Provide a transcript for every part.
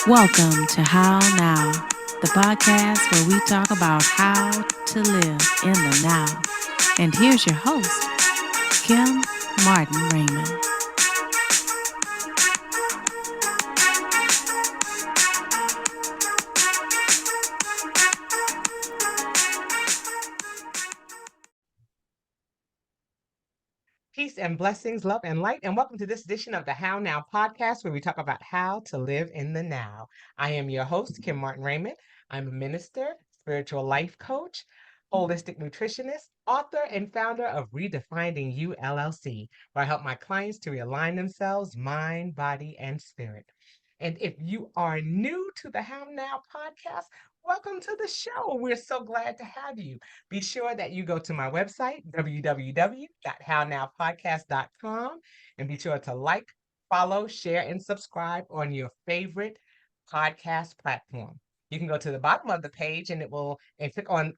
Welcome to How Now, the podcast where we talk about how to live in the now. And here's your host, Kim Martin Raymond. Peace and blessings, love and light, and welcome to this edition of the How Now podcast, where we talk about how to live in the now. I am your host, Kim Martin Raymond. I'm a minister, spiritual life coach, holistic nutritionist, author, and founder of Redefining You LLC, where I help my clients to realign themselves, mind, body, and spirit. And if you are new to the How Now podcast, welcome to the show. We're so glad to have you. Be sure that you go to my website, www.hownowpodcast.com, and be sure to like, follow, share, and subscribe on your favorite podcast platform. You can go to the bottom of the page and click on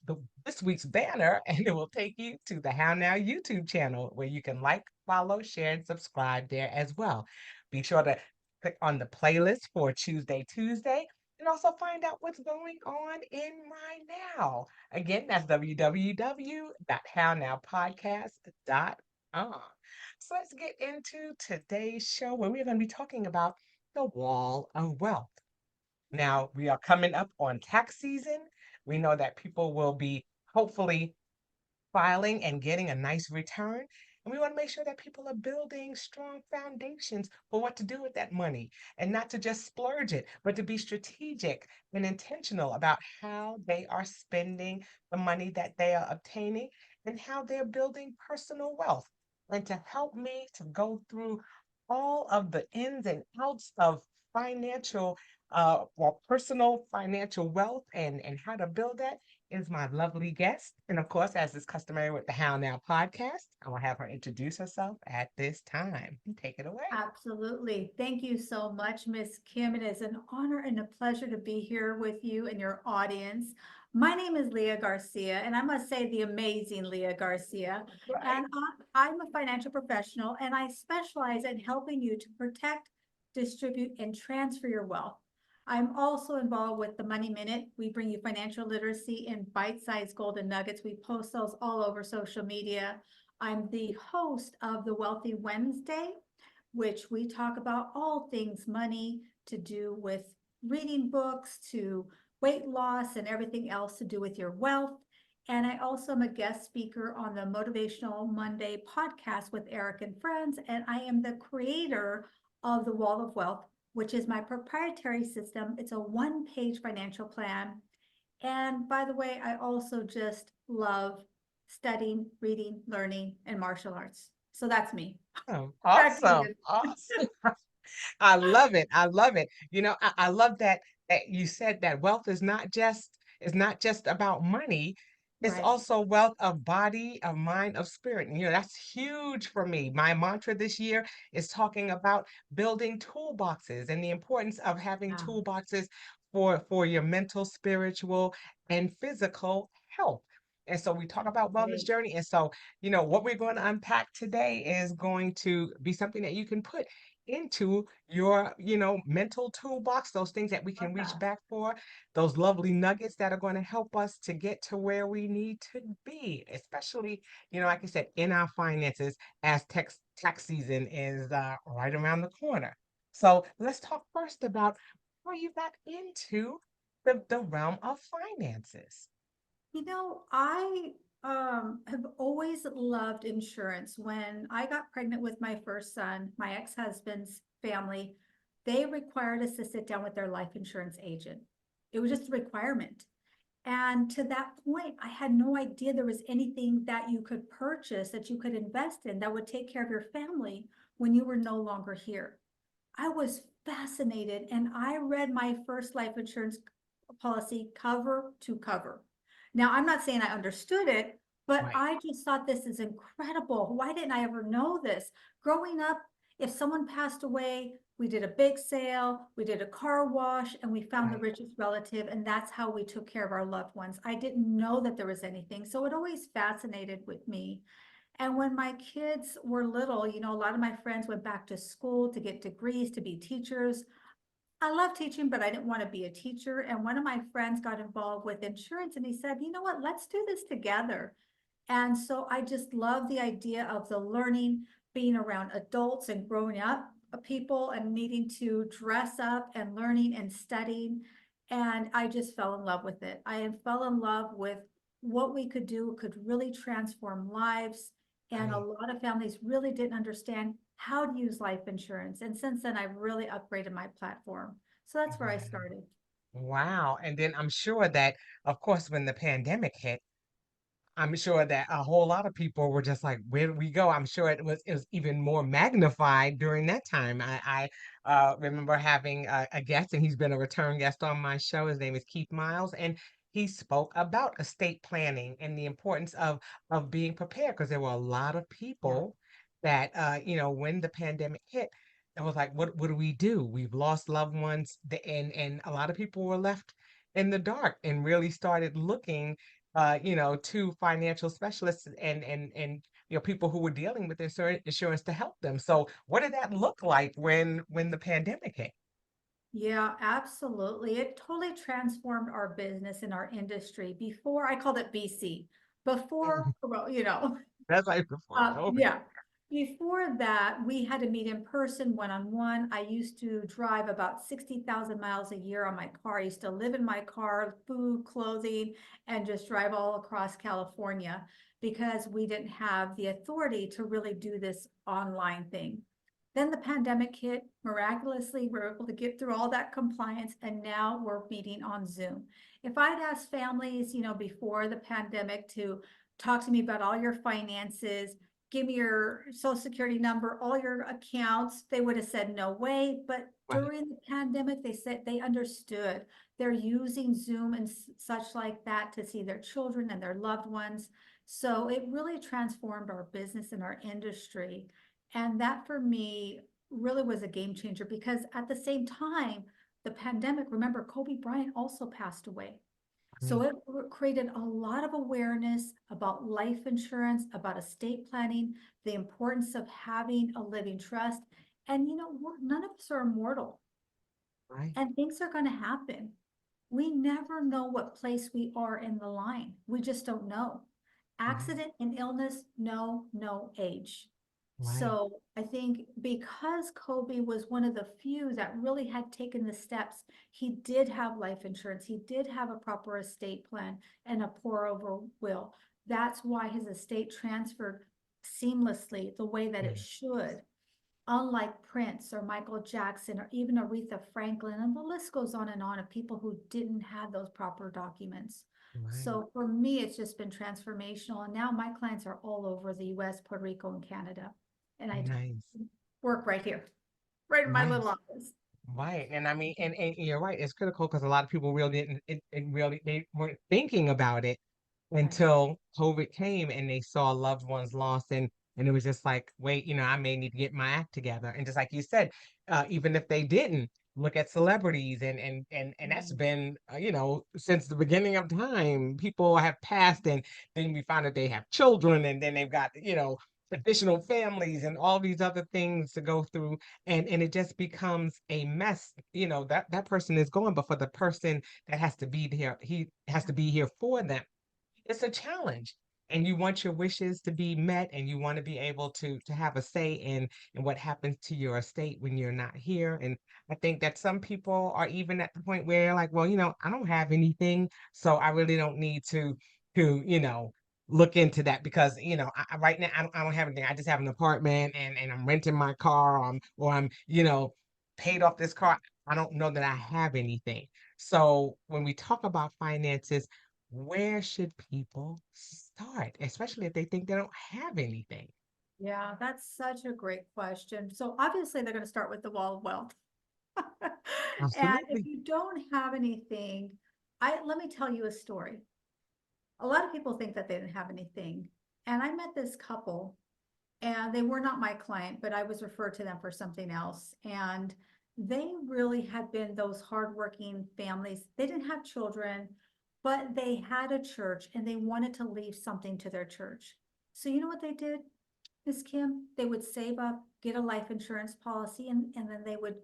this week's banner, and it will take you to the How Now YouTube channel where you can like, follow, share, and subscribe there as well. Be sure to click on the playlist for Tuesday, and also find out what's going on in my now. Again, that's www.hownowpodcast.com. So let's get into today's show where we're going to be talking about the wall of wealth. Now, we are coming up on tax season. We know that people will be hopefully filing and getting a nice return. And we want to make sure that people are building strong foundations for what to do with that money and not to just splurge it, but to be strategic and intentional about how they are spending the money that they are obtaining and how they're building personal wealth. And to help me to go through all of the ins and outs of financial or personal financial wealth and how to build that is my lovely guest. And of course, as is customary with the How Now podcast, I will have her introduce herself at this time. Take it away. Absolutely. Thank you so much, Miss Kim. It is an honor and a pleasure to be here with you and your audience. My name is Leah Garcia, and I must say the amazing Leah Garcia. Right. And I'm a financial professional, and I specialize in helping you to protect, distribute, and transfer your wealth. I'm also involved with the Money Minute. We bring you financial literacy in bite-sized golden nuggets. We post those all over social media. I'm the host of the Wealthy Wednesday, which we talk about all things money to do with reading books to weight loss and everything else to do with your wealth. And I also am a guest speaker on the Motivational Monday podcast with Eric and Friends. And I am the creator of the Wall of Wealth, which is my proprietary system. It's a one-page financial plan. And by the way, I also just love studying, reading, learning, and martial arts. So that's me. Oh, Back to awesome. you. Awesome. I love it. I love it. I love that you said that wealth is not just about money. It's Right. also wealth of body, of mind, of spirit. And that's huge for me. My mantra this year is talking about building toolboxes and the importance of having Yeah. toolboxes for your mental, spiritual, and physical health. And so we talk about wellness Great. journey. And so, what we're going to unpack today is going to be something that you can put into your mental toolbox, those things that we Love can reach that. back for, those lovely nuggets that are going to help us to get to where we need to be, especially like I said, in our finances, as tax season is right around the corner. So let's talk first about how you got into the realm of finances. I have always loved insurance. When I got pregnant with my first son, my ex-husband's family, they required us to sit down with their life insurance agent. It was just a requirement. And to that point, I had no idea there was anything that you could purchase, that you could invest in that would take care of your family when you were no longer here. I was fascinated and I read my first life insurance policy cover to cover. Now, I'm not saying I understood it, but Right. I just thought this is incredible. Why didn't I ever know this? Growing up, if someone passed away, we did a big sale, we did a car wash, and we found the Right. richest relative, and that's how we took care of our loved ones. I didn't know that there was anything, so it always fascinated with me. And when my kids were little, a lot of my friends went back to school to get degrees, to be teachers. I love teaching, but I didn't want to be a teacher. And one of my friends got involved with insurance and he said, you know what, let's do this together. And so I just love the idea of the learning, being around adults and growing up people and needing to dress up and learning and studying. And I just fell in love with it. I fell in love with what we could do, could really transform lives. And a Right. lot of families really didn't understand how to use life insurance. And since then, I've really upgraded my platform. So that's where I Wow. started. Wow. And then I'm sure that, of course, when the pandemic hit, I'm sure that a whole lot of people were just like, "Where do we go?" I'm sure it was even more magnified during that time. I remember having a guest, and he's been a return guest on my show. His name is Keith Miles, and he spoke about estate planning and the importance of being prepared because there were a lot of Yeah. people that when the pandemic hit, it was like, what do we do? We've lost loved ones, and a lot of people were left in the dark and really started looking to financial specialists and people who were dealing with insurance to help them. So what did that look like when the pandemic hit? Yeah, absolutely. It totally transformed our business and our industry. Before, I called it BC. Before, Mhm. well, That's like before COVID. yeah. Before that, we had to meet in person, one-on-one. I used to drive about 60,000 miles a year on my car. I used to live in my car, food, clothing, and just drive all across California because we didn't have the authority to really do this online thing. Then the pandemic hit. Miraculously, we were able to get through all that compliance, and now we're meeting on Zoom. If I'd asked families, before the pandemic to talk to me about all your finances, give me your social security number, all your accounts, they would have said no way. But Right. during the pandemic, they said they understood. They're using Zoom and such like that to see their children and their loved ones. So it really transformed our business and our industry. And that for me really was a game changer because at the same time, the pandemic, remember, Kobe Bryant also passed away. So Right. it created a lot of awareness about life insurance, about estate planning, the importance of having a living trust. And none of us are immortal Right. and things are going to happen. We never know what place we are in the line. We just don't know. Right. Accident and illness, no age. Right. So I think because Kobe was one of the few that really had taken the steps, he did have life insurance, he did have a proper estate plan and a pour over will. That's why his estate transferred seamlessly the way that it Yeah. should, unlike Prince or Michael Jackson or even Aretha Franklin, and the list goes on and on of people who didn't have those proper documents. Right. So for me, it's just been transformational. And now my clients are all over the US, Puerto Rico, and Canada. And I Nice. work right here, right in my little Nice. office. Right. And I mean, and you're right. It's critical because a lot of people really didn't, it really, they weren't thinking about it Right. until COVID came and they saw loved ones lost and it was just like, wait, I may need to get my act together. And just like you said, even if they didn't, look at celebrities and that's Right. been since the beginning of time. People have passed and then we find that they have children and then they've got traditional families and all these other things to go through and it just becomes a mess. That person is gone, but for the person that has to be there, he has to be here for them. It's a challenge, and you want your wishes to be met and you want to be able to have a say in what happens to your estate when you're not here. And I think that some people are even at the point where they're like, well, I don't have anything, so I really don't need to look into that because right now I don't have anything. I just have an apartment and I'm renting my car, or I'm paid off this car. I don't know that I have anything. So when we talk about finances, where should people start, especially if they think they don't have anything? Yeah, that's such a great question. So obviously they're going to start with the wall of wealth. And if Absolutely. you don't have anything, let me tell you a story. A lot of people think that they didn't have anything. And I met this couple and they were not my client, but I was referred to them for something else. And they really had been those hardworking families. They didn't have children, but they had a church and they wanted to leave something to their church. So you know what they did, Miss Kim? They would save up, get a life insurance policy, and then they would,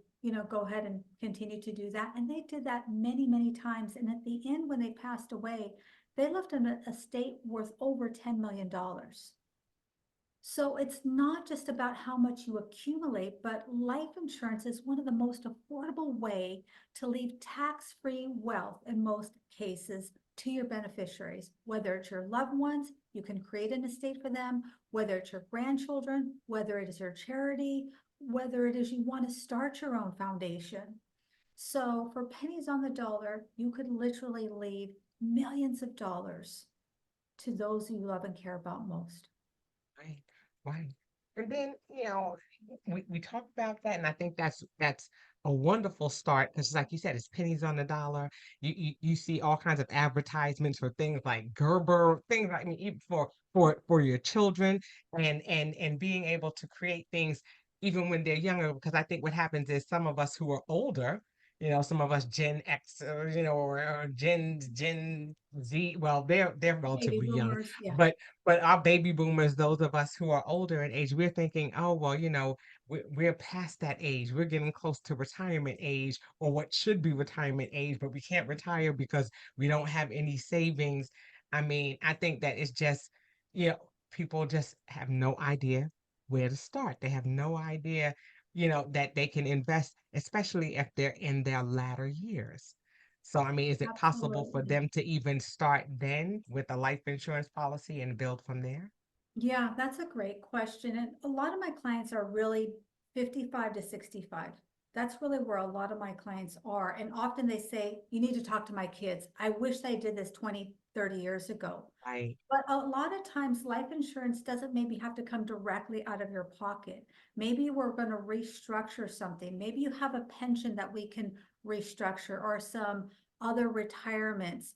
go ahead and continue to do that. And they did that many, many times. And at the end, when they passed away, they left an estate worth over $10 million. So it's not just about how much you accumulate, but life insurance is one of the most affordable way to leave tax-free wealth in most cases to your beneficiaries, whether it's your loved ones, you can create an estate for them, whether it's your grandchildren, whether it is your charity, whether it is you want to start your own foundation. So for pennies on the dollar, you could literally leave millions of dollars to those you love and care about most. Right, right. And then, we talked about that, and I think that's a wonderful start because, like you said, it's pennies on the dollar. You see all kinds of advertisements for things like Gerber, things like, I mean, even for your children, and being able to create things even when they're younger. Because I think what happens is some of us who are older, some of us Gen X, or Gen Z. Well, they're Baby relatively young, boomers, yeah. but our baby boomers, those of us who are older in age, we're thinking, oh, well, we're past that age. We're getting close to retirement age or what should be retirement age, but we can't retire because we don't have any savings. I mean, I think that it's just, people just have no idea where to start. They have no idea, that they can invest, especially if they're in their latter years. So, I mean, is it possible for Absolutely. them to even start then with a life insurance policy and build from there? Yeah, that's a great question. And a lot of my clients are really 55 to 65. That's really where a lot of my clients are. And often they say, you need to talk to my kids. I wish they did this 20, 30 years ago. Right, But a lot of times life insurance doesn't maybe have to come directly out of your pocket. Maybe we're going to restructure something. Maybe you have a pension that we can restructure or some other retirements.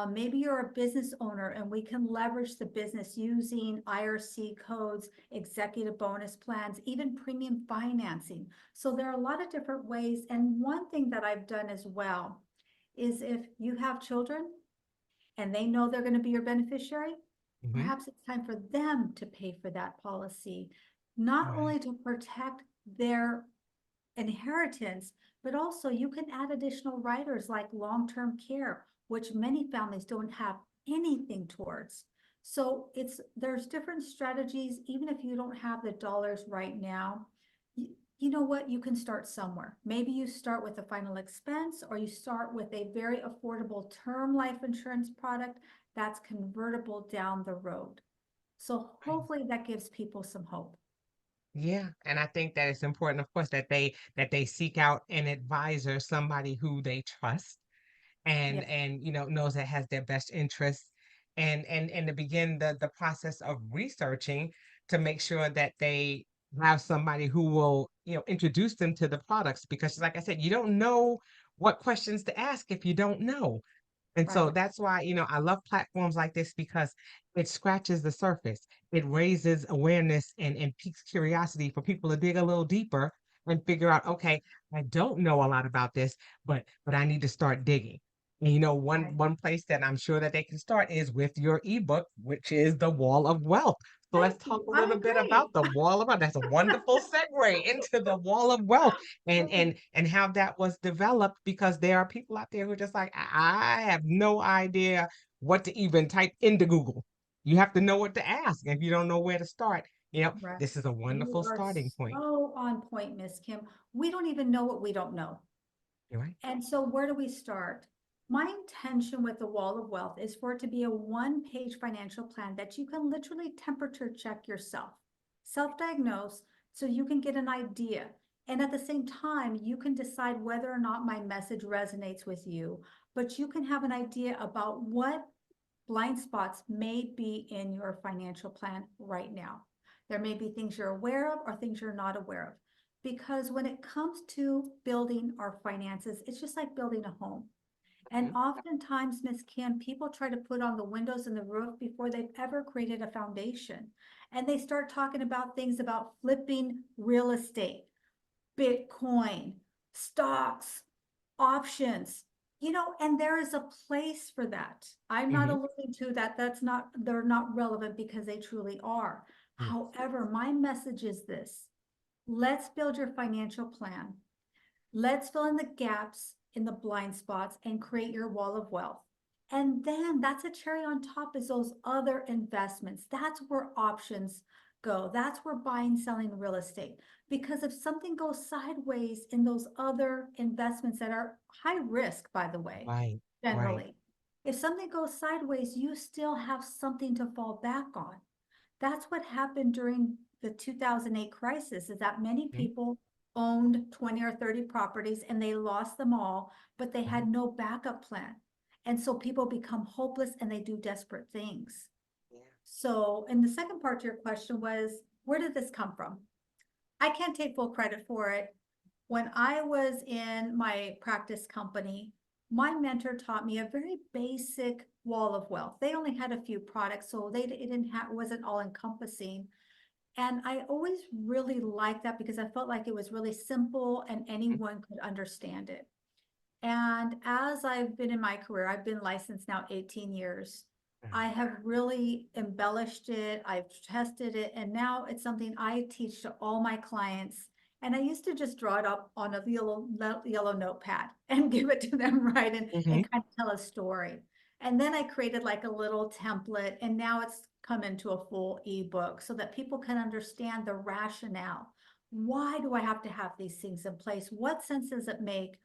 Maybe you're a business owner and we can leverage the business using IRC codes, executive bonus plans, even premium financing. So there are a lot of different ways. And one thing that I've done as well is if you have children, and they know they're going to be your beneficiary, hmm, perhaps it's time for them to pay for that policy, not right, only to protect their inheritance, but also you can add additional riders like long-term care, which many families don't have anything towards. So there's different strategies, even if you don't have the dollars right now. You know what? You can start somewhere. Maybe you start with a final expense, or you start with a very affordable term life insurance product that's convertible down the road. So right. hopefully that gives people some hope. Yeah, and I think that it's important, of course, that they seek out an advisor, somebody who they trust, Yeah, and knows that has their best interests, and to begin the process of researching to make sure that they have somebody who will introduce them to the products, because like I said, you don't know what questions to ask if you don't know. And so right. that's why, I love platforms like this because it scratches the surface. It raises awareness and piques curiosity for people to dig a little deeper and figure out, okay, I don't know a lot about this, but I need to start digging. And Right. one place that I'm sure that they can start is with your ebook, which is The Wall of Wealth. So let's Thank talk you. a I little bit about agree. the Wall of Wealth. That's a wonderful segue into the Wall of Wealth and how that was developed, because there are people out there who are just like, I have no idea what to even type into Google. You have to know what to ask. If you don't know where to start, Right. this is a You wonderful are starting point. so on point, Miss Kim. We don't even know what we don't know. You're right. And so where do we start? My intention with the Wall of Wealth is for it to be a one-page financial plan that you can literally temperature check yourself, self-diagnose, so you can get an idea. And at the same time, you can decide whether or not my message resonates with you, but you can have an idea about what blind spots may be in your financial plan right now. There may be things you're aware of or things you're not aware of. Because when it comes to building our finances, it's just like building a home. And Mhm. oftentimes, Miss Kim, people try to put on the windows and the roof before they've ever created a foundation. And they start talking about things about flipping real estate, Bitcoin, stocks, options, and there is a place for that. I'm not Mhm. alluding to that. They're not relevant because they truly are. Yes. However, my message is this: let's build your financial plan. Let's fill in the gaps in the blind spots and create your wall of wealth. And then that's a cherry on top is those other investments. That's where options go. That's where buying, selling real estate. Because if something goes sideways in those other investments that are high risk, by the way, Right, right. generally, if something goes sideways, you still have something to fall back on. That's what happened during the 2008 crisis, is that many Mhm, people owned 20 or 30 properties and they lost them all, but they mhm. had no backup plan. And so people become hopeless and they do desperate things. Yeah. So, and the second part to your question was, where did this come from? I can't take full credit for it. When I was in my practice company, my mentor taught me a very basic wall of wealth. They only had a few products, so it didn't have, it wasn't all encompassing. And I always really liked that because I felt like it was really simple and Mhm, anyone could understand it. And as I've been in my career, I've been licensed now 18 years. I mhm. have really embellished it. I've tested it, and now it's something I teach to all my clients. And I used to just draw it up on a yellow notepad and give it to them, right? And Mhm. kind of tell a story. And then I created like a little template, and now it's come into a full ebook so that people can understand the rationale. Why do I have to have these things in place? What sense does it make?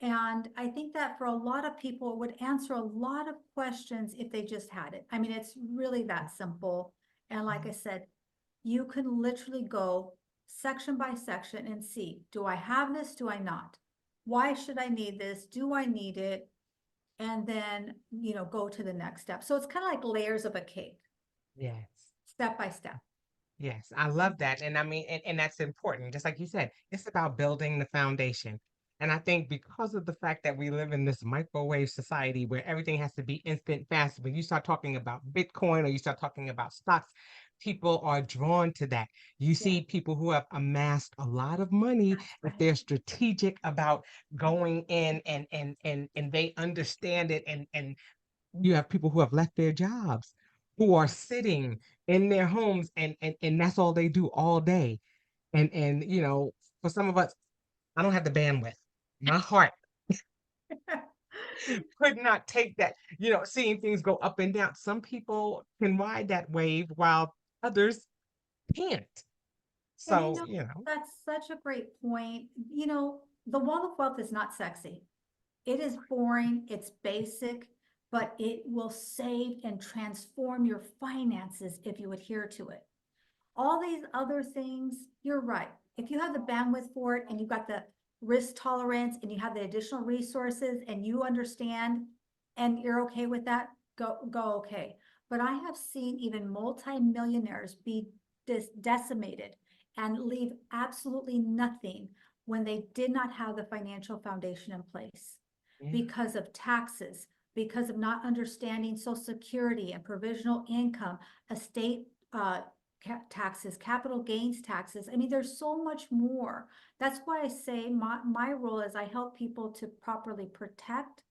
And I think that for a lot of people, it would answer a lot of questions if they just had it. I mean, it's really that simple. And like I Mhm. said, you can literally go section by section and see, do I have this? Do I not? Why should I need this? Do I need it? And then, go to the next step. So it's kind of like layers of a cake, Yes. step by step. Yes, I love that. And I mean, and that's important. Just like you said, it's about building the foundation. And I think because of the fact that we live in this microwave society where everything has to be instant, fast, when you start talking about Bitcoin or you start talking about stocks, people are drawn to that. You Yeah, see people who have amassed a lot of money, that's if right. they're strategic about going in and they understand it, and you have people who have left their jobs, who are sitting in their homes, and that's all they do all day. And for some of us, I don't have the bandwidth. My heart could not take that, seeing things go up and down. Some people can ride that wave while others can't. And So, that's such a great point. The wall of wealth is not sexy. It is boring, it's basic, but it will save and transform your finances if you adhere to it. All these other things, you're right. If you have the bandwidth for it and you've got the risk tolerance and you have the additional resources and you understand and you're okay with that, go okay. But I have seen even multimillionaires be decimated and leave absolutely nothing when they did not have the financial foundation in place yeah. because of taxes, because of not understanding Social Security and provisional income, estate taxes, capital gains taxes. I mean, there's so much more. That's why I say my role is I help people to properly protect,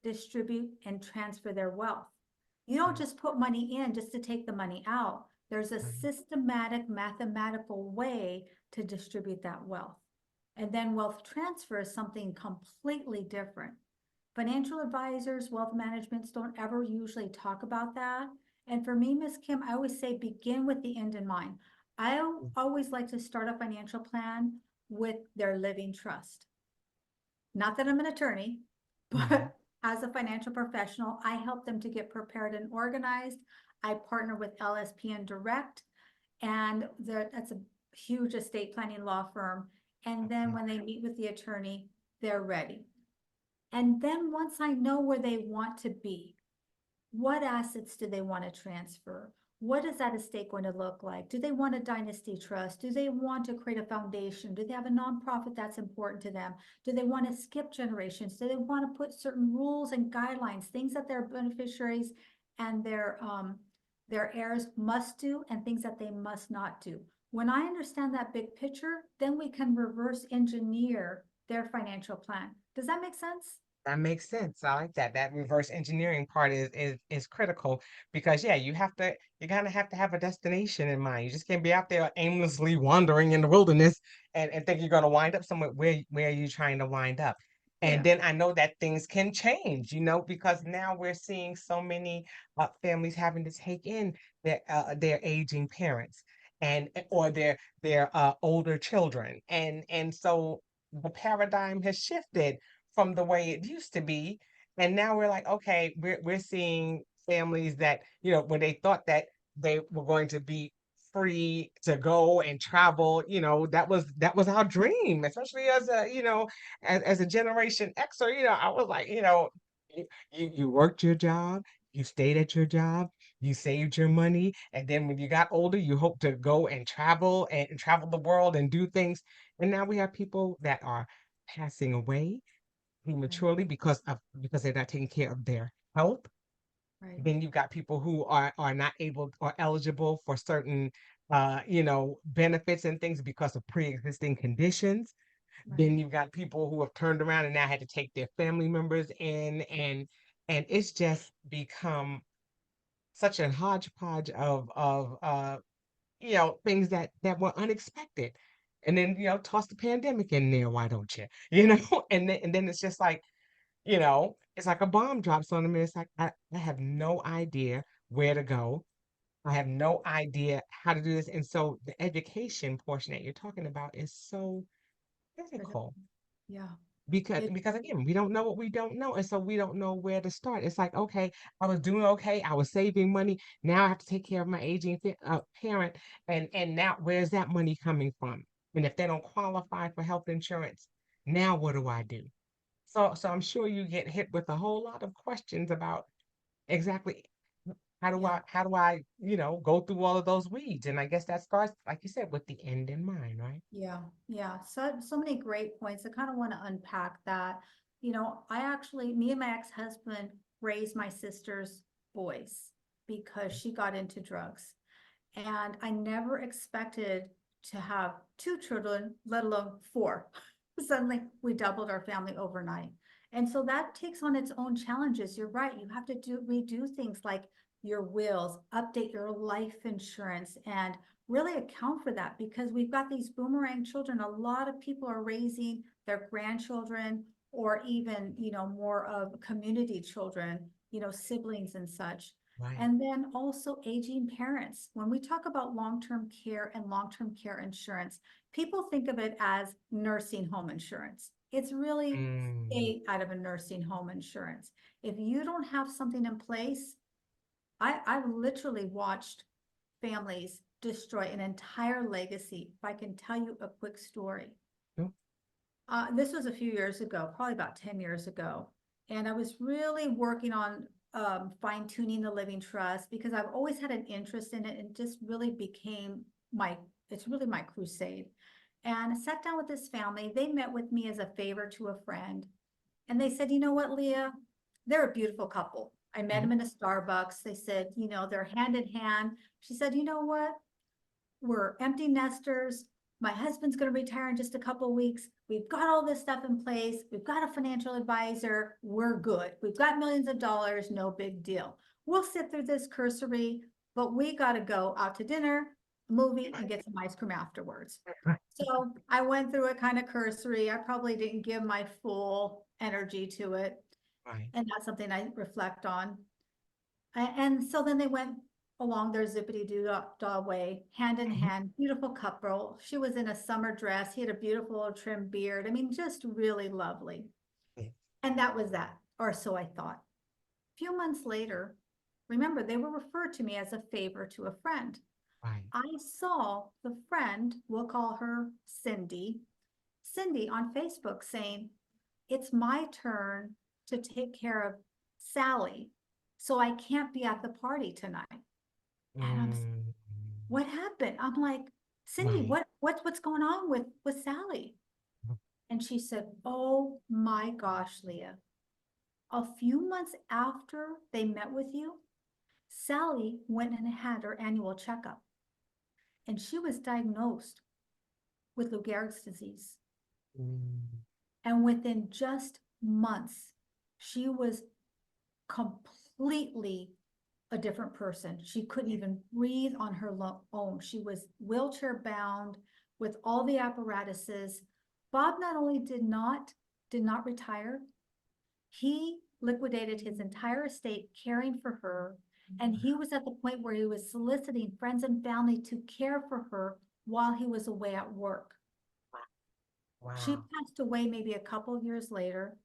distribute, and transfer their wealth. You don't Right, just put money in just to take the money out. There's a right, systematic mathematical way to distribute that wealth. And then wealth transfer is something completely different. Financial advisors, wealth managements don't ever usually talk about that. And for me, Miss Kim, I always say begin with the end in mind. I mm, always like to start a financial plan with their living trust. Not that I'm an attorney, mhm, but as a financial professional, I help them to get prepared and organized. I partner with LSP and Direct, and that's a huge estate planning law firm. And then okay, when they meet with the attorney, they're ready. And then once I know where they want to be, what assets do they want to transfer? What is that estate going to look like? Do they want a dynasty trust? Do they want to create a foundation? Do they have a nonprofit that's important to them? Do they want to skip generations? Do they want to put certain rules and guidelines, things that their beneficiaries and their heirs must do and things that they must not do? When I understand that big picture, then we can reverse engineer their financial plan. Does that make sense? That makes sense. I like that. That reverse engineering part is critical because yeah, you kind of have to have a destination in mind. You just can't be out there aimlessly wandering in the wilderness and think you're going to wind up somewhere. Where are you trying to wind up? And Yeah, then I know that things can change, because now we're seeing so many families having to take in their aging parents and or their older children, and so the paradigm has shifted from the way it used to be. And now we're like, okay, we're seeing families that, when they thought that they were going to be free to go and travel, that was our dream, especially as as a Generation Xer, I was like, you worked your job, you stayed at your job, you saved your money, and then when you got older, you hope to go and travel the world and do things. And now we have people that are passing away right, prematurely because they're not taking care of their health. right, Then you've got people who are not able or eligible for certain benefits and things because of pre-existing conditions. right. Then you've got people who have turned around and now had to take their family members in, and it's just become such a hodgepodge of things that were unexpected. And then toss the pandemic in there, why don't you? And then it's just like, it's like a bomb drops on them. And it's like, I have no idea where to go. I have no idea how to do this. And so the education portion that you're talking about is so Critical. critical Yeah, it, because again, we don't know what we don't know. And so we don't know where to start. It's like, okay, I was doing okay. I was saving money. Now I have to take care of my aging parent. And now where's that money coming from? And if they don't qualify for health insurance, now what do I do? So I'm sure you get hit with a whole lot of questions about exactly yeah. how do I, go through all of those weeds? And I guess that starts, like you said, with the end in mind, right? Yeah, yeah. So many great points. I kind of want to unpack that. Me and my ex-husband raised my sister's boys because she got into drugs. And I never expected to have two children, let alone four. Suddenly we doubled our family overnight. And so that takes on its own challenges. You're right. You have to redo things like your wills, update your life insurance, and really account for that because we've got these boomerang children. A lot of people are raising their grandchildren or even, more of community children, siblings and such. Right. And then also aging parents. When we talk about long-term care and long-term care insurance, people think of it as nursing home insurance. It's really Mm, stay out of a nursing home insurance. If you don't have something in place, I've literally watched families destroy an entire legacy. If I can tell you a quick story. no, This was a few years ago, probably about 10 years ago. And I was really working on fine tuning the living trust because I've always had an interest in it and just really became it's really my crusade. And I sat down with this family. They met with me as a favor to a friend. And they said, you know what, Leah? They're a beautiful couple. I met mhm, them in a Starbucks. They said, they're hand in hand. She said, you know what? We're empty nesters. My husband's going to retire in just a couple of weeks. We've got all this stuff in place. We've got a financial advisor. We're good. We've got millions of dollars. No big deal. We'll sit through this cursory, but we got to go out to dinner, movie, and get some ice cream afterwards. right, So I went through it kind of cursory. I probably didn't give my full energy to it. right. And that's something I reflect on. And so then they went along their zippity doo dah way, hand in Mhm. hand, beautiful couple. She was in a summer dress. He had a beautiful trim beard. I mean, just really lovely. Yeah, And that was that, or so I thought. A few months later, remember, they were referred to me as a favor to a friend. right. I saw the friend, we'll call her Cindy, Cindy on Facebook saying, it's my turn to take care of Sally, so I can't be at the party tonight. And Mm, what happened? I'm like, Cindy, right. what's going on with Sally? And she said, oh my gosh, Leah, a few months after they met with you, Sally went and had her annual checkup and she was diagnosed with Lou Gehrig's disease. Mm, And within just months, She was completely a different person. She couldn't even breathe on her own. She was wheelchair bound with all the apparatuses. Bob not only did not retire, he liquidated his entire estate caring for her. And he was at the point where he was soliciting friends and family to care for her while he was away at work. She Wow. passed away maybe a couple of years later.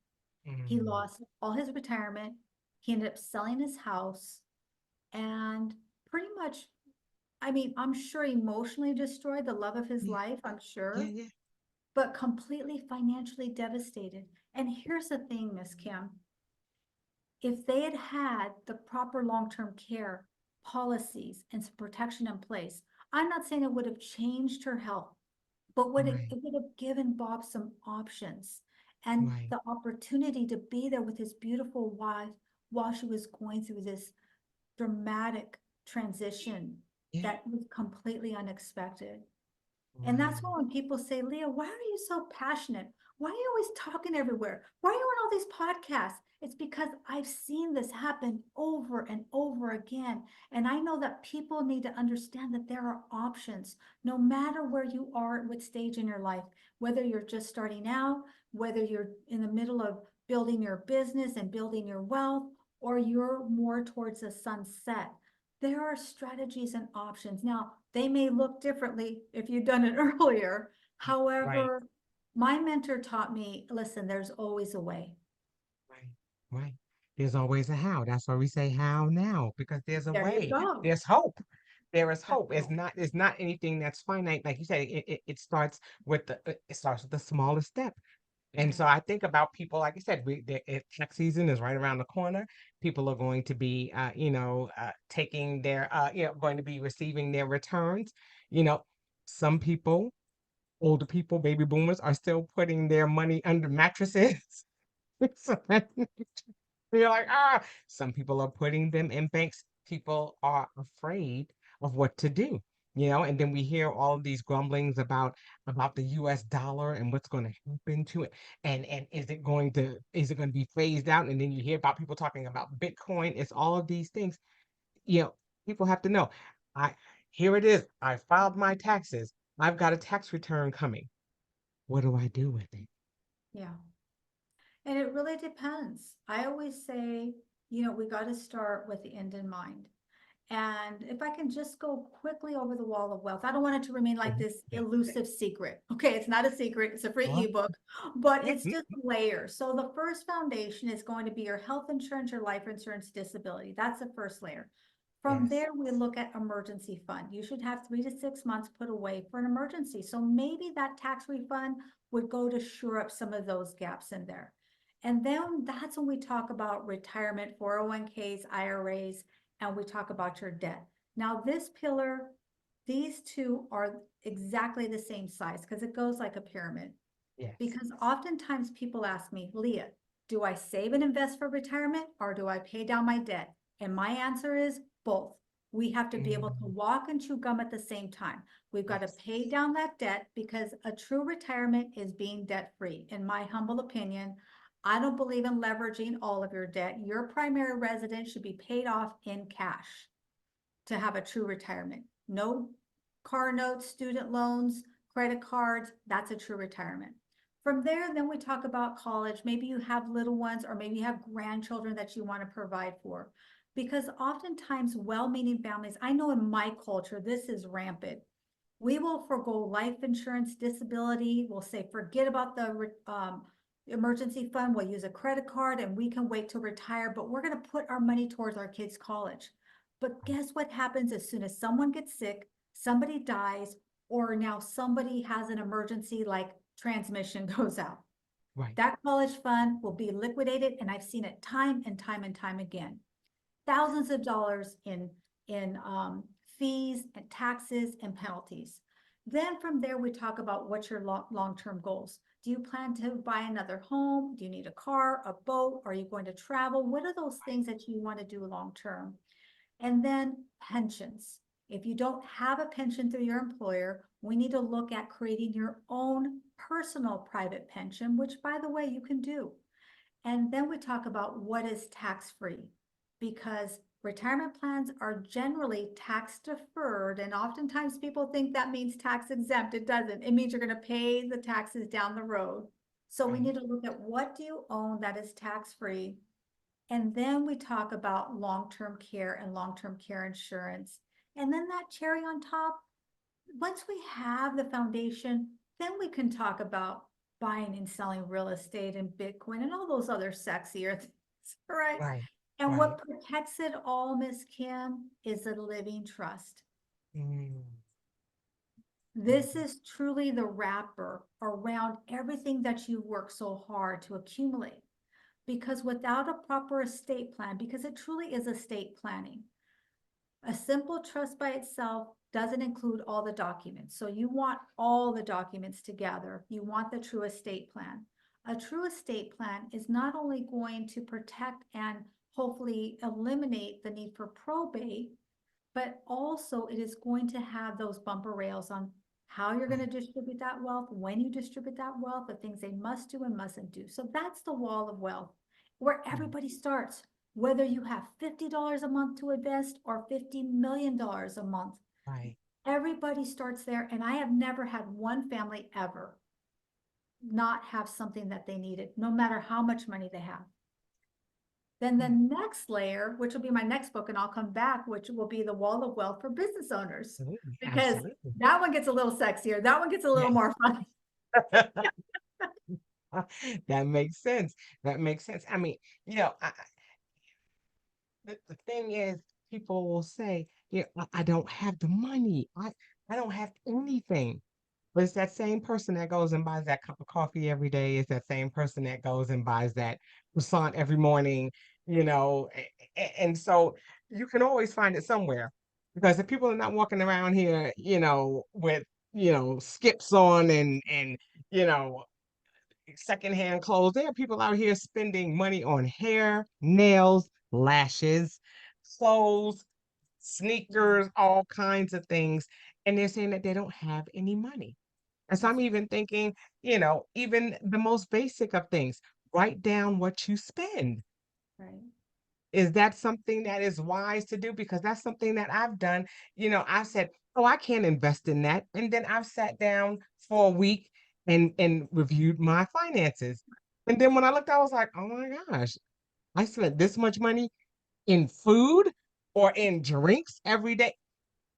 He Mm. lost all his retirement. He ended up selling his house and pretty much, I mean, I'm sure emotionally destroyed the love of his Yeah, life, I'm yeah, sure, yeah. but completely financially devastated. And here's the thing, Miss Kim, if they had had the proper long-term care policies and some protection in place, I'm not saying it would have changed her health, but Right, it would have given Bob some options and right. the opportunity to be there with his beautiful wife while she was going through this dramatic transition Yeah, that was completely unexpected. And that's right. why when people say, Leah, why are you so passionate? Why are you always talking everywhere? Why are you on all these podcasts? It's because I've seen this happen over and over again. And I know that people need to understand that there are options, no matter where you are, at what stage in your life, whether you're just starting out, whether you're in the middle of building your business and building your wealth, or you're more towards the sunset. There are strategies and options. Now, they may look differently if you've done it earlier. Right, However, my mentor taught me, listen, there's always a way. right, right. There's always a how. That's why we say how now, because there's a There you way. go. There's hope. There is That's hope. right. It's not anything that's finite. Like you said, it starts with it starts with the smallest step. And Right. so I think about people, like I said, tax season is right around the corner. People are going to be, taking their, going to be receiving their returns. You know, some people, older people, baby boomers, are still putting their money under mattresses. So you're like, ah, some people are putting them in banks. People are afraid of what to do, and then we hear all of these grumblings about the US dollar and what's going to happen to it. And is it going to be phased out? And then you hear about people talking about Bitcoin. It's all of these things. You know, people have to know. I Here it is. I filed my taxes. I've got a tax return coming. What do I do with it? Yeah. And it really depends. I always say, we got to start with the end in mind. And if I can just go quickly over the wall of wealth, I don't want it to remain like Mhm. this Yeah. elusive secret. Okay, it's not a secret, it's a free Well, ebook, but yeah. it's just layers. So the first foundation is going to be your health insurance, your life insurance, disability. That's the first layer. From Yes. there, we look at emergency fund. You should have 3 to 6 months put away for an emergency. So maybe that tax refund would go to shore up some of those gaps in there. And then that's when we talk about retirement, 401ks, IRAs, and we talk about your debt. Now, this pillar, these two are exactly the same size because it goes like a pyramid. Yes. Because oftentimes people ask me, Leah, do I save and invest for retirement or do I pay down my debt? And my answer is both. We have to be able to Mm, walk and chew gum at the same time. We've got to yes. pay down that debt because a true retirement is being debt free. In my humble opinion, I don't believe in leveraging all of your debt. Your primary residence should be paid off in cash to have a true retirement. No car notes, student loans, credit cards, that's a true retirement. From there, then we talk about college. Maybe you have little ones or maybe you have grandchildren that you want to provide for. Because oftentimes, well-meaning families, I know in my culture, this is rampant. We will forego life insurance, disability. We'll say, forget about the emergency fund. We'll use a credit card and we can wait to retire, but we're going to put our money towards our kids' college. But guess what happens as soon as someone gets sick, somebody dies, or now somebody has an emergency like transmission goes out? Right. That college fund will be liquidated, and I've seen it time and time and time again. Thousands of dollars in fees and taxes and penalties. Then from there, we talk about what's your long-term goals. Do you plan to buy another home? Do you need a car, a boat? Are you going to travel? What are those things that you want to do long-term? And then pensions. If you don't have a pension through your employer, we need to look at creating your own personal private pension, which by the way, you can do. And then we talk about what is tax-free, because retirement plans are generally tax deferred, and oftentimes people think that means tax exempt. It doesn't. It means you're going to pay the taxes down the road. So we Right. need to look at what do you own that is tax-free. And then we talk about long-term care and long-term care insurance. And then that cherry on top, once we have the foundation, then we can talk about buying and selling real estate and Bitcoin and all those other sexier things, right? Right. And Right. what protects it all, Miss Kim, is a living trust. Mm. This is truly the wrapper around everything that you work so hard to accumulate. Because without a proper estate plan, because it truly is estate planning, a simple trust by itself doesn't include all the documents. So you want all the documents together. You want the true estate plan. A true estate plan is not only going to protect and hopefully eliminate the need for probate, but also it is going to have those bumper rails on how you're going to distribute that wealth, when you distribute that wealth, the things they must do and mustn't do. So that's the wall of wealth where everybody starts, whether you have $50 a month to invest or $50 million a month. Right. Everybody starts there. And I have never had one family ever not have something that they needed, no matter how much money they have. Then the next layer, which will be my next book, and I'll come back, which will be the wall of wealth for business owners, Absolutely. because Absolutely. that one gets a little sexier. That one gets a little Yes. more fun. That makes sense. That makes sense. I mean, the thing is, people will say, yeah, I don't have the money. I don't have anything. But it's that same person that goes and buys that cup of coffee every day. It's that same person that goes and buys that croissant every morning, and so you can always find it somewhere. Because if people are not walking around here, with, skips on and, you know, secondhand clothes, there are people out here spending money on hair, nails, lashes, clothes, sneakers, all kinds of things. And they're saying that they don't have any money. And so I'm even thinking, even the most basic of things, write down what you spend. Right. Is that something that is wise to do? Because that's something that I've done. I've said, oh, I can't invest in that. And then I've sat down for a week and reviewed my finances. And then when I looked, I was like, oh my gosh, I spent this much money in food or in drinks every day.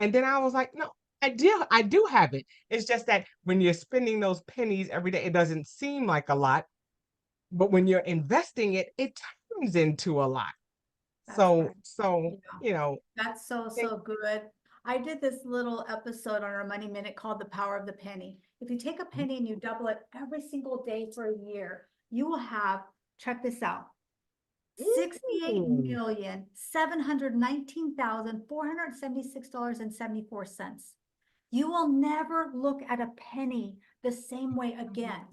And then I was like, no, I do have it. It's just that when you're spending those pennies every day, it doesn't seem like a lot. But when you're investing it, it turns into a lot. That's So, right. so, Yeah. you know, That's so, think, so good. I did this little episode on our Money Minute called The Power of the Penny. If you take a penny and you double it every single day for a year, you will have, check this out, sixty-eight ooh, million $719,476.74. You will never look at a penny the same way again.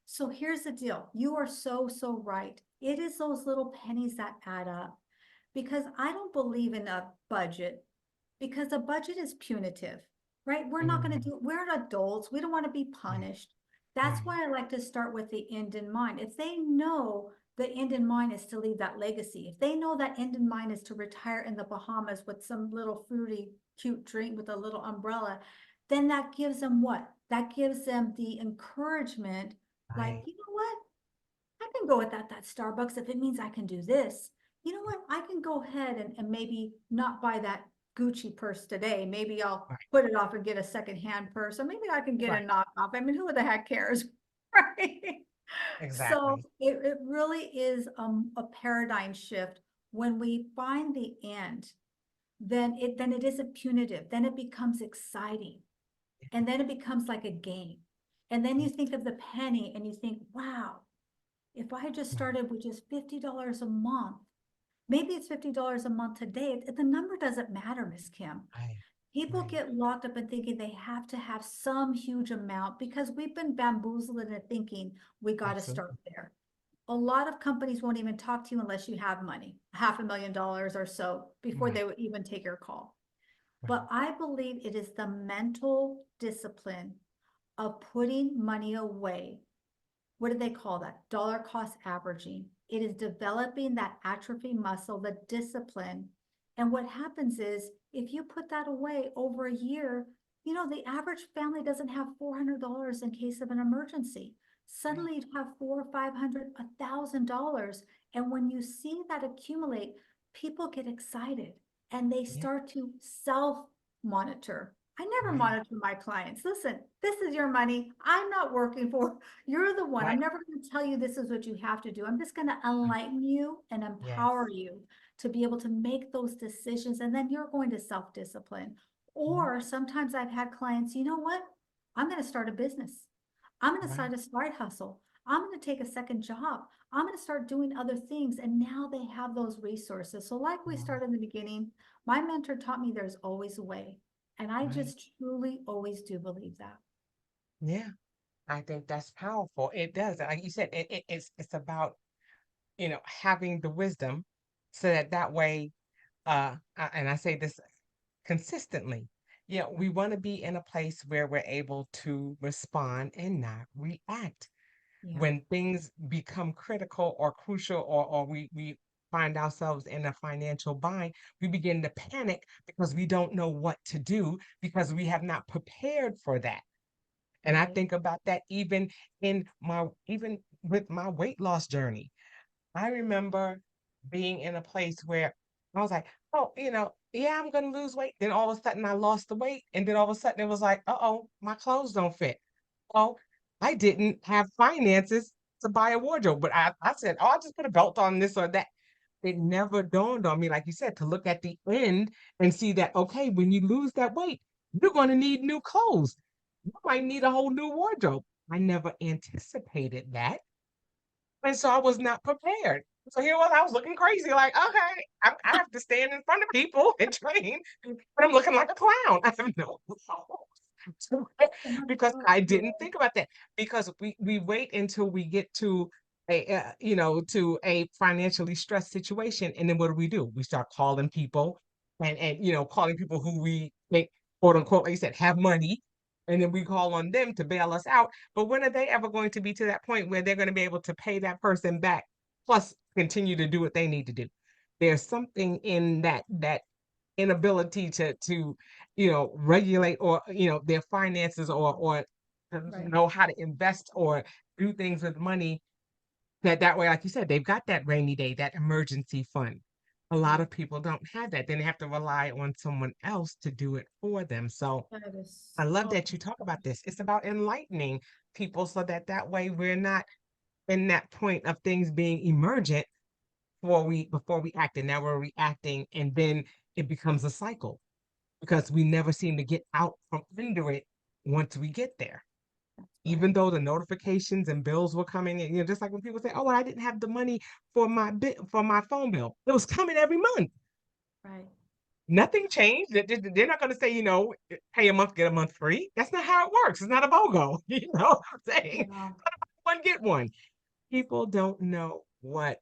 So here's the deal. You are so, so right. It is those little pennies that add up, because I don't believe in a budget, because a budget is punitive, right? We're not going to mm, do, we're adults. We don't want to be right, punished. That's right, why I like to start with the end in mind. If they know the end in mind is to leave that legacy, if they know that end in mind is to retire in the Bahamas with some little fruity, cute drink with a little umbrella, then that gives them what? That gives them the encouragement, like, right, you know what? I can go without that Starbucks if it means I can do this. You know what? I can go ahead and maybe not buy that Gucci purse today. Maybe I'll right, put it off and get a secondhand purse, or maybe I can get a right, knockoff. I mean, who the heck cares? Right? So exactly. it really is a paradigm shift. When we find the end, then it isn't punitive. Then it becomes exciting. And then it becomes like a game. And then you think of the penny and you think, wow, if I had just Right, started with just $50 a month, maybe it's $50 a month today. The number doesn't matter, Miss Kim. right, People right, get locked up in thinking they have to have some huge amount because we've been bamboozled into thinking we got to start absolutely. there. A lot of companies won't even talk to you unless you have money, $500,000 or so, before they Right, would even take your call. right, But I believe it is the mental discipline of putting money away. What do they call that? Dollar cost averaging. It is developing that atrophy muscle, the discipline. And what happens is if you put that away over a year, you know, the average family doesn't have $400 in case of an emergency. Right. Suddenly you have 400, 500, $1,000. And when you see that accumulate, people get excited and they Yeah. start to self monitor. I never Right. monitor my clients. Listen, this is your money. I'm not working for, you're the one. Right. I'm never going to tell you this is what you have to do. I'm just going to Right. enlighten you and Yes. empower you to be able to make those decisions. And then you're going to self-discipline. Mhm. Or sometimes I've had clients, you know what? I'm going to start a business. I'm going to Right. start a side hustle. I'm going to take a second job. I'm going to start doing other things. And now they have those resources. So, like we Wow. started in the beginning, my mentor taught me there's always a way. And I Right. just truly always do believe that. Yeah. I think that's powerful. It does. Like you said, it's about, having the wisdom so that that way, and I say this consistently, we want to be in a place where we're able to respond and not react. Yeah. When things become critical or crucial, or we find ourselves in a financial bind, we begin to panic because we don't know what to do because we have not prepared for that. And I Right. think about that even with my weight loss journey. I remember being in a place where I was like, oh, yeah, I'm gonna lose weight. Then all of a sudden I lost the weight. And then all of a sudden it was like, uh-oh, my clothes don't fit. Oh, I didn't have finances to buy a wardrobe. But I said, oh, I'll just put a belt on this or that. It never dawned on me, like you said, to look at the end and see that, okay, when you lose that weight, you're going to need new clothes. You might need a whole new wardrobe. I never anticipated that. And so I was not prepared. So here was I was looking crazy, like, okay, I have to stand in front of people and train, and I'm looking like a clown. I have no clothes. Because I didn't think about that. Because we wait until we get to a financially stressed situation, and then what do? We start calling people and calling people who we think, quote unquote, like you said, have money, and then we call on them to bail us out. But when are they ever going to be to that point where they're going to be able to pay that person back, plus continue to do what they need to do? There's something in that inability to regulate or their finances or Right. know how to invest or do things with money that way, like you said, they've got that rainy day, that emergency fund. A lot Right. of people don't have that. Then they have to rely on someone else to do it for them. So That is I love so that you talk about this. It's about enlightening people so that way we're not in that point of things being emergent before we act, and now we're reacting, and then it becomes a cycle because we never seem to get out from under it once we get there. Even right. though the notifications and bills were coming in, just like when people say, "Oh, well, I didn't have the money for my phone bill," it was coming every month. Right. Nothing changed. They're not going to say, pay a month, get a month free. That's not how it works. It's not a BOGO. You know what I'm saying? Yeah. One get one. People don't know what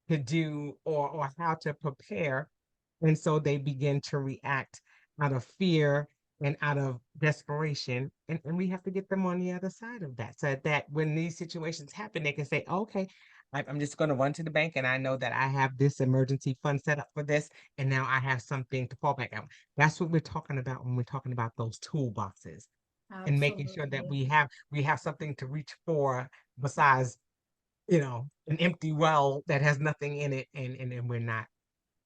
to do or how to prepare. And so they begin to react out of fear and out of desperation. And we have to get them on the other side of that so that when these situations happen, they can say, okay, I'm just going to run to the bank and I know that I have this emergency fund set up for this. And now I have something to fall back on. That's what we're talking about when we're talking about those toolboxes and making sure that Absolutely. we have something to reach for besides an empty well that has nothing in it, and we're not,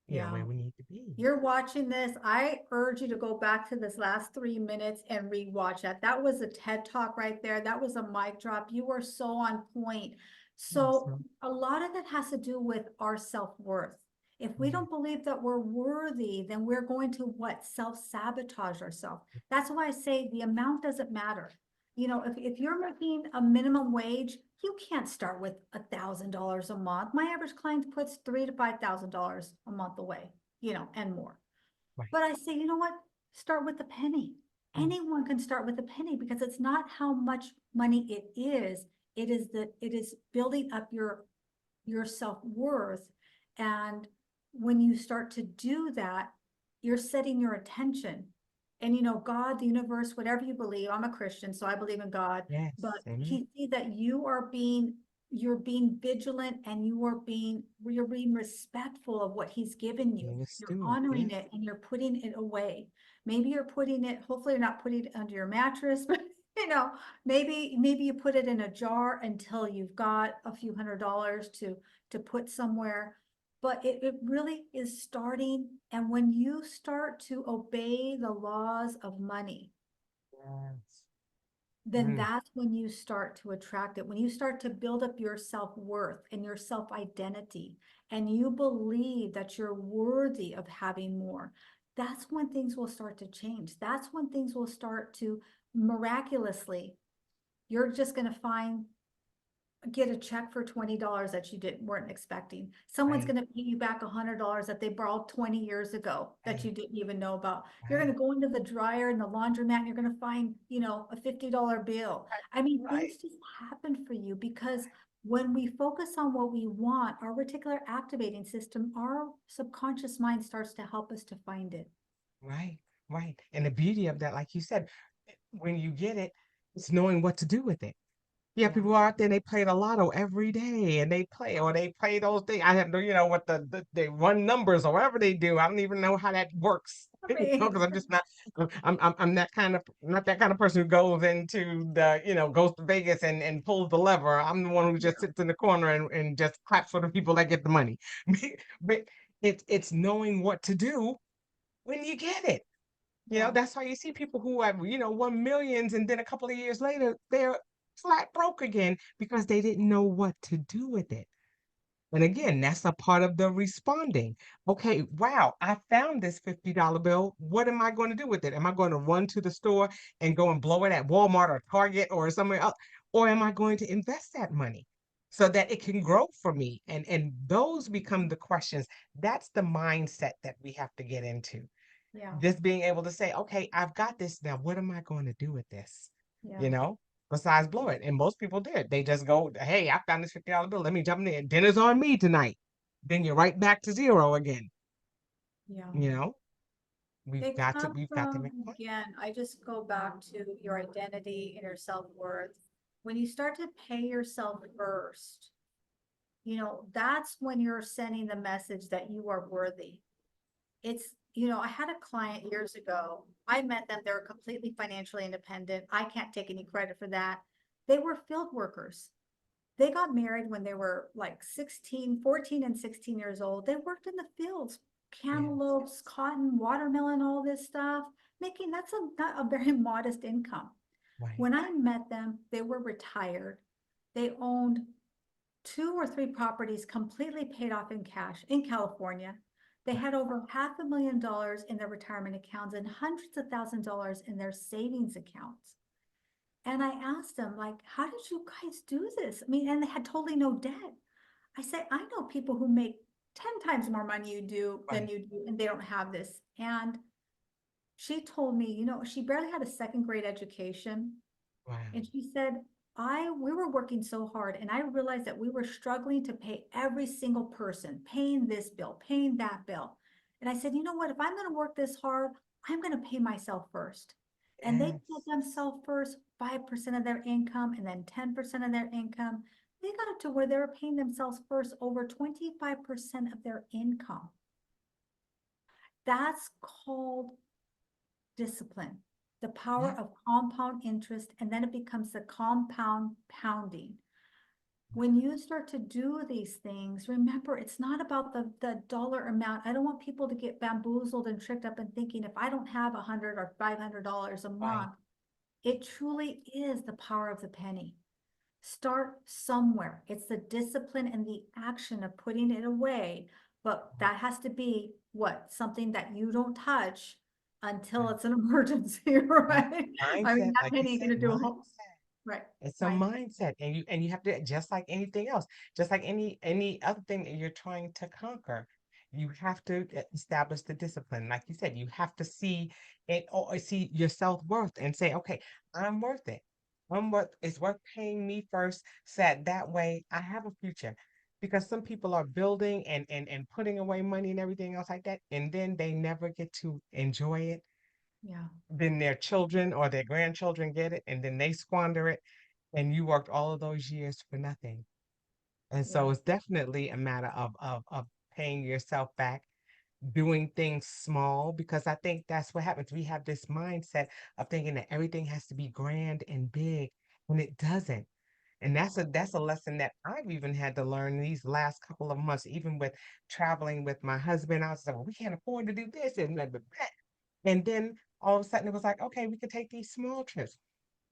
Yeah. where we need to be. You're watching this. I urge you to go back to this last 3 minutes and rewatch that. That was a TED talk right there. That was a mic drop. You were so on point. So Awesome. a lot of it has to do with our self-worth. If we Yeah. don't believe that we're worthy, then we're going to what? Self-sabotage ourselves. That's why I say the amount doesn't matter. You know, if you're making a minimum wage, you can't start with $1,000 a month. My average client puts $3,000 to $5,000 a month away, you know, and more. Right. But I say, you know what? Start with a penny. Mm. Anyone can start with a penny because it's not how much money it is. It is building up your self-worth. And when you start to do that, you're setting your attention. And you know, God, the universe, whatever you believe, I'm a Christian, so I believe in God, Yes. but Amen. he sees that you are being you're being vigilant and you're being respectful of what he's given you. Being a You're steward, honoring yes. it and you're putting it away. Maybe you're putting it, hopefully you're not putting it under your mattress, but maybe you put it in a jar until you've got a few $100s to put somewhere. But it really is starting. And when you start to obey the laws of money, Yes. then Mm, that's when you start to attract it. When you start to build up your self-worth and your self-identity, and you believe that you're worthy of having more, that's when things will start to change. That's when things will start to miraculously, you're just going to get a check for $20 that you weren't expecting. Someone's right, going to pay you back $100 that they borrowed 20 years ago that you right, didn't even know about. You're going right, to go into the dryer and the laundromat and you're going to find, a $50 bill. I mean, right. things just happen for you because when we focus on what we want, our reticular activating system, our subconscious mind starts to help us to find it. Right, right. And the beauty of that, like you said, when you get it, it's knowing what to do with it. Yeah, Yeah. people out there, they play the lotto every day and they play those things. I have to, what they run numbers or whatever they do. I don't even know how that works. I mean, Because I'm just not, I'm that kind of, not that kind of person who goes into goes to Vegas and pulls the lever. I'm the one who just yeah, sits in the corner and just claps for the people that get the money. But it's knowing what to do when you get it. yeah, That's why you see people who have, won millions and then a couple of years later, they're flat broke again because they didn't know what to do with it. And again, that's a part of the responding. Okay, wow, I found this $50 bill. What am I going to do with it? Am I going to run to the store and go and blow it at Walmart or Target or somewhere else? Or am I going to invest that money so that it can grow for me? And those become the questions. That's the mindset that we have to get into, yeah, just being able to say, okay, I've got this now. What am I going to do with this? yeah. You know, besides blow it. And most people did. They just go, hey, I found this $50 bill. Let me jump in. Dinner's on me tonight. Then you're right back to zero again. Yeah. You know, It comes we've got to from, make a plan. again, I just go back to your identity and your self-worth. When you start to pay yourself first, that's when you're sending the message that you are worthy. I had a client years ago. I met them. They were completely financially independent. I can't take any credit for that. They were field workers. They got married when they were like 16, 14, and 16 years old. They worked in the fields, Yes, cantaloupes, cotton, watermelon, all this stuff, making that's not a very modest income. right, When I met them, they were retired. They owned 2 or 3 properties completely paid off in cash in California. They right. had over $500,000 in their retirement accounts and hundreds of $1,000s in their savings accounts. And I asked them, like, how did you guys do this? I mean, and they had totally no debt. I said, I know people who make 10 times more money than Right. you do, and they don't have this. And she told me, she barely had a second grade education. Wow. And she said, we were working so hard and I realized that we were struggling to pay every single person, paying this bill, paying that bill. And I said, you know what, if I'm going to work this hard, I'm going to pay myself first. And they Yes. put themselves first, 5% of their income and then 10% of their income. They got it to where they were paying themselves first over 25% of their income. That's called discipline, the power Yeah. of compound interest, and then it becomes the compound pounding. When you start to do these things, remember, it's not about the dollar amount. I don't want people to get bamboozled and tricked up and thinking if I don't have $100 or $500 a Right. month, it truly is the power of the penny. Start somewhere. It's the discipline and the action of putting it away. But that has to be what? Something that you don't touch until Right. it's an emergency, Right. right? I mean, Mindset, that like you penny ain't said, gonna do a whole, mindset. right, It's a right, mindset, and you have to, just like anything else, just like any other thing that you're trying to conquer, you have to establish the discipline. Like you said, you have to see it, or see your self-worth and say, okay, I'm worth it. It's worth paying me first, so that way I have a future. Because some people are building and putting away money and everything else like that, and then they never get to enjoy it. yeah. Then their children or their grandchildren get it, and then they squander it, and you worked all of those years for nothing. And Yeah. so it's definitely a matter of paying yourself back, doing things small, because I think that's what happens. We have this mindset of thinking that everything has to be grand and big, and it doesn't. And that's a lesson that I've even had to learn these last couple of months, even with traveling with my husband. I was like, well, we can't afford to do this and blah, blah, blah. And then all of a sudden it was like, okay, we could take these small trips.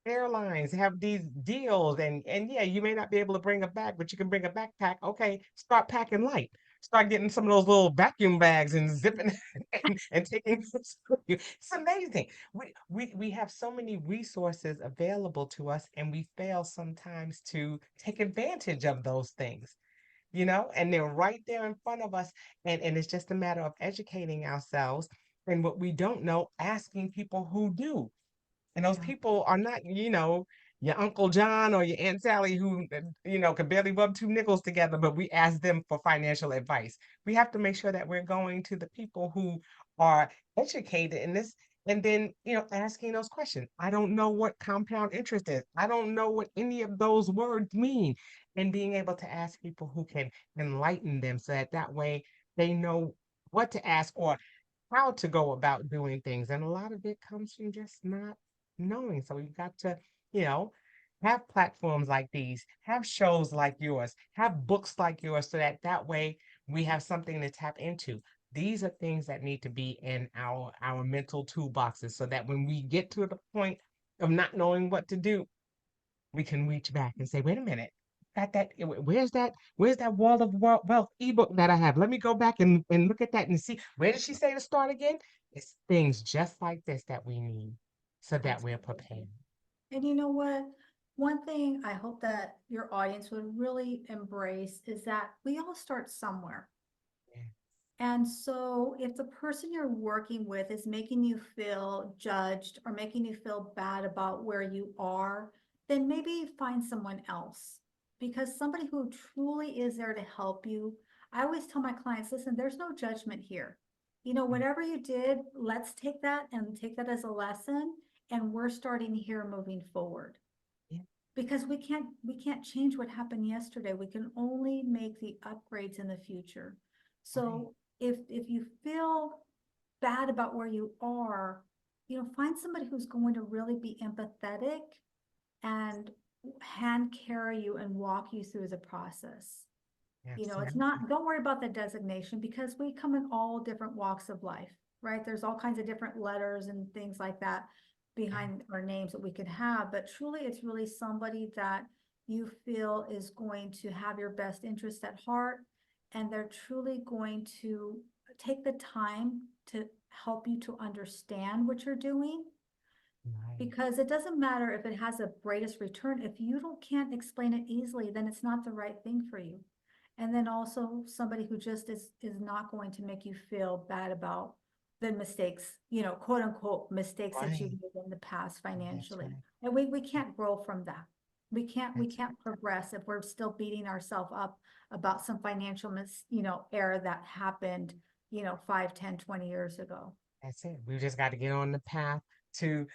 Airlines have these deals, and yeah, you may not be able to bring a bag, but you can bring a backpack. Okay, start packing light. Start getting some of those little vacuum bags and zipping and taking this with you. It's amazing. We have so many resources available to us, and we fail sometimes to take advantage of those things, and they're right there in front of us. And it's just a matter of educating ourselves, and what we don't know, asking people who do. And those Yeah. people are not, your Uncle John or your Aunt Sally who, can barely rub two nickels together, but we ask them for financial advice. We have to make sure that we're going to the people who are educated in this, and then, asking those questions. I don't know what compound interest is. I don't know what any of those words mean. And being able to ask people who can enlighten them so that way they know what to ask or how to go about doing things. And a lot of it comes from just not knowing. So we've got to, you know, have platforms like these, have shows like yours, have books like yours, so that way we have something to tap into. These are things that need to be in our mental toolboxes, so that when we get to the point of not knowing what to do, we can reach back and say, wait a minute, got that, where's that wall of wealth ebook that I have? Let me go back and look at that and see, where did she say to start again? It's things just like this that we need so that we're Absolutely. prepared. And you know what? One thing I hope that your audience would really embrace is that we all start somewhere. Yeah. And so if the person you're working with is making you feel judged or making you feel bad about where you are, then maybe find someone else. Because somebody who truly is there to help you, I always tell my clients, listen, there's no judgment here. Mm. Whatever you did, let's take that and take that as a lesson. And we're starting here moving forward. Yeah. Because we can't change what happened yesterday. We can only make the upgrades in the future. Right. So if you feel bad about where you are, find somebody who's going to really be empathetic and hand carry you and walk you through the process. It's Absolutely. not, don't worry about the designation because we come in all different walks of life, right? There's all kinds of different letters and things like that Right. behind our names that we could have, but truly it's really somebody that you feel is going to have your best interest at heart, and they're truly going to take the time to help you to understand what you're doing, Right. because it doesn't matter if it has a greatest return. If you don't can't explain it easily, then it's not the right thing for you. And then also somebody who just is not going to make you feel bad about the mistakes, quote unquote mistakes that you've Right. made in the past That's financially. right. And we can't grow from that. We That's can't progress if we're still beating ourselves up about some financial error that happened, 5, 10, 20 years ago. that's it. We just got to get on the path to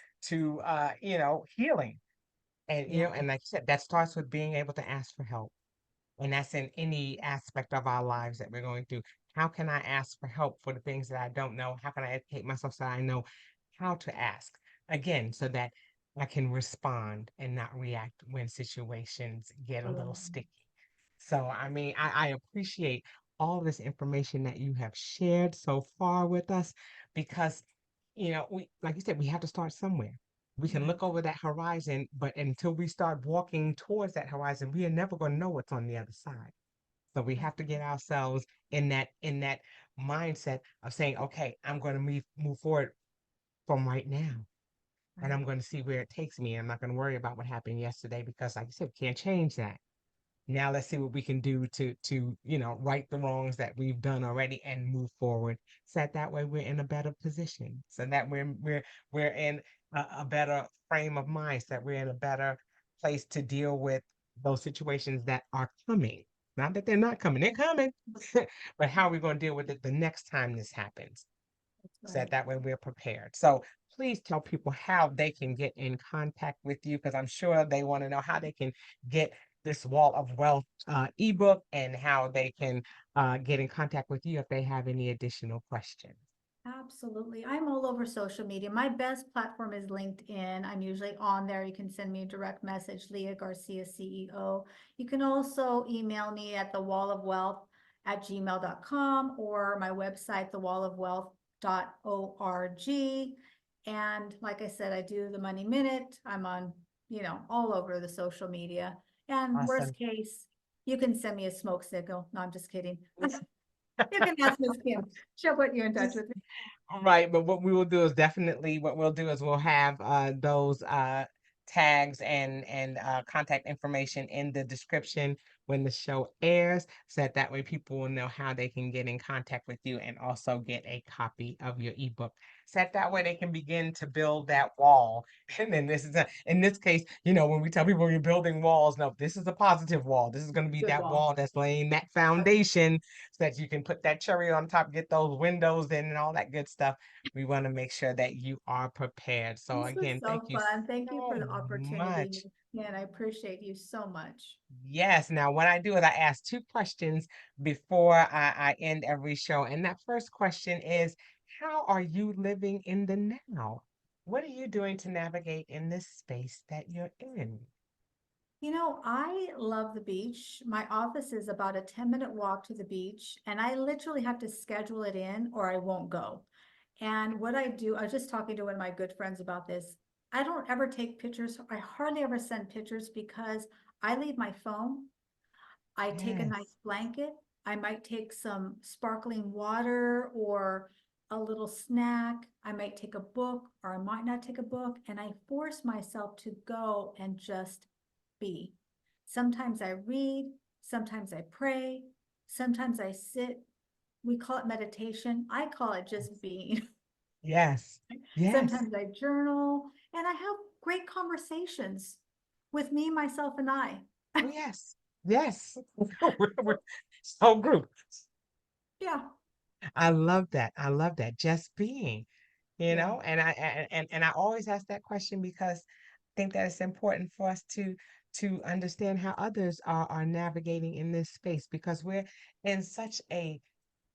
healing. And Yeah. and like you said, that starts with being able to ask for help. And that's in any aspect of our lives that we're going through. How can I ask for help for the things that I don't know? How can I educate myself so I know how to ask? Again, so that I can respond and not react when situations get a little sticky. So, I mean, I appreciate all this information that you have shared so far with us, because, we, like you said, we have to start somewhere. We can Right. look over that horizon, but until we start walking towards that horizon, we are never going to know what's on the other side. So we That's have to get ourselves in that mindset of saying, okay, I'm going to move forward from right now, and right. I'm going to see where it takes me. I'm not going to worry about what happened yesterday, because, like I said, we can't change that. Now let's see what we can do to right the wrongs that we've done already and move forward. So that way we're in a better position. So that we're in a better frame of mind. So that we're in a better place to deal with those situations that are coming. Not that they're not coming, they're coming. But how are we going to deal with it the next time this happens? That's So right. that way we're prepared. So please tell people how they can get in contact with you, because I'm sure they want to know how they can get this Wall of Wealth ebook and how they can get in contact with you if they have any additional questions. Absolutely. I'm all over social media. My best platform is LinkedIn. I'm usually on there. You can send me a direct message, Leah Garcia, CEO. You can also email me at thewallofwealth@gmail.com or my website, thewallofwealth.org. And like I said, I do the Money Minute. I'm on, all over the social media. And Awesome. worst case, you can send me a smoke signal. No, I'm just kidding. You can ask Miss Kim. She'll put you in touch with me. Right, but what we will do is definitely what we'll do is we'll have those tags and contact information in the description when the show airs, so that way people will know how they can get in contact with you and also get a copy of your ebook. So that way they can begin to build that wall. And then in this case, when we tell people you're building walls, no, this is a positive wall. This is going to be Good that wall. wall that's laying that foundation so that you can put that cherry on top, get those windows in and all that good stuff. We want to make sure that you are prepared. So This was again, thank so you fun. Thank you for so the opportunity. much. And I appreciate you so much. Yes. Now, what I do is I ask two questions before I end every show. And that first question is, how are you living in the now? What are you doing to navigate in this space that you're in? I love the beach. My office is about a 10-minute walk to the beach, and I literally have to schedule it in or I won't go. And what I do, I was just talking to one of my good friends about this. I don't ever take pictures. I hardly ever send pictures because I leave my phone. I take a Yes. nice blanket. I might take some sparkling water or a little snack. I might take a book or I might not take a book. And I force myself to go and just be. Sometimes I read, sometimes I pray, sometimes I sit. We call it meditation. I call it just being. Yes. Yes. Sometimes I journal and I have great conversations with me, myself, and I. Oh, yes. Yes. We're so group. Yeah, I love that. I love that. Just being, yeah, and I always ask that question because I think that it's important for us to understand how others are navigating in this space because we're in such a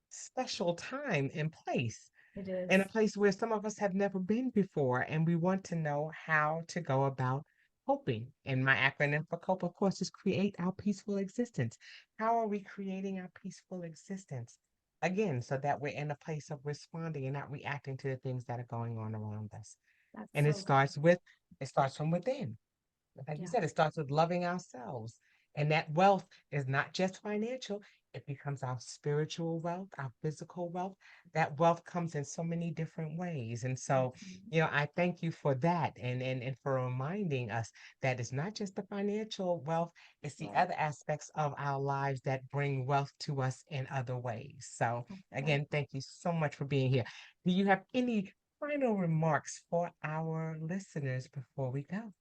special time and place, it in a is. place where some of us have never been before, and we want to know how to go about coping. And my acronym for COPE, of course, is create our peaceful existence. How are we creating our peaceful existence? Again, so that we're in a place of responding and not reacting to the things that are going on around us. That's And so good. it starts from within. Like you Yeah, said, it starts with loving ourselves. And that wealth is not just financial, it becomes our spiritual wealth, our physical wealth. That wealth comes in so many different ways. And so, mhm, I thank you for that and for reminding us that it's not just the financial wealth, it's the yeah, other aspects of our lives that bring wealth to us in other ways. So, okay. again, thank you so much for being here. Do you have any final remarks for our listeners before we go?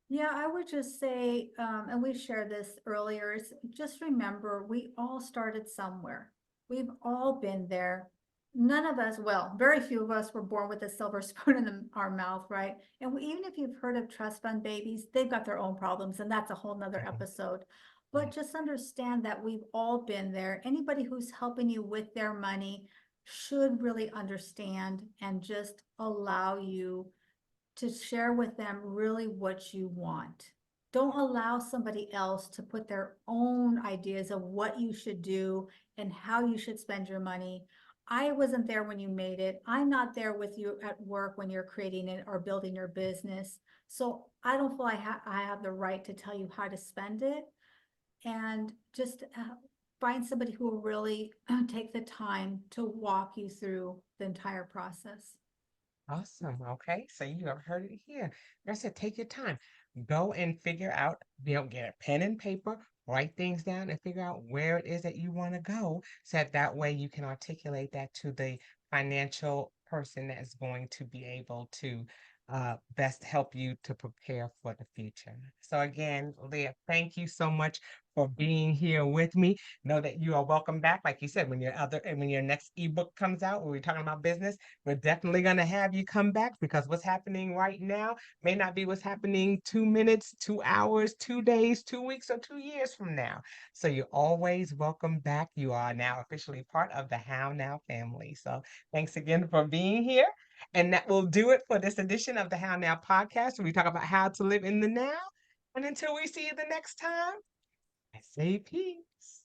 Yeah, I would just say, and we shared this earlier, is just remember we all started somewhere. We've all been there. None of us, well, very few of us were born with a silver spoon in our mouth, right? And even if you've heard of trust fund babies, they've got their own problems, and that's a whole nother Mhm. episode. But Yeah. just understand that we've all been there. Anybody who's helping you with their money should really understand and just allow you to share with them really what you want. Don't allow somebody else to put their own ideas of what you should do and how you should spend your money. I wasn't there when you made it. I'm not there with you at work when you're creating it or building your business. So I don't feel I have the right to tell you how to spend it. And just find somebody who will really take the time to walk you through the entire process. Awesome. Okay. So you have heard it here. Like I said, take your time. Go and figure out, get a pen and paper, write things down and figure out where it is that you want to go. So that way you can articulate that to the financial person that is going to be able to best help you to prepare for the future. So again, Leah, thank you so much for being here with me. Know that you are welcome back. Like you said, when your next ebook comes out, when we're talking about business, we're definitely gonna have you come back because what's happening right now may not be what's happening 2 minutes, 2 hours, 2 days, 2 weeks, or 2 years from now. So you're always welcome back. You are now officially part of the How Now family. So thanks again for being here. And that will do it for this edition of the How Now podcast, where we talk about how to live in the now. And until we see you the next time, I say peace.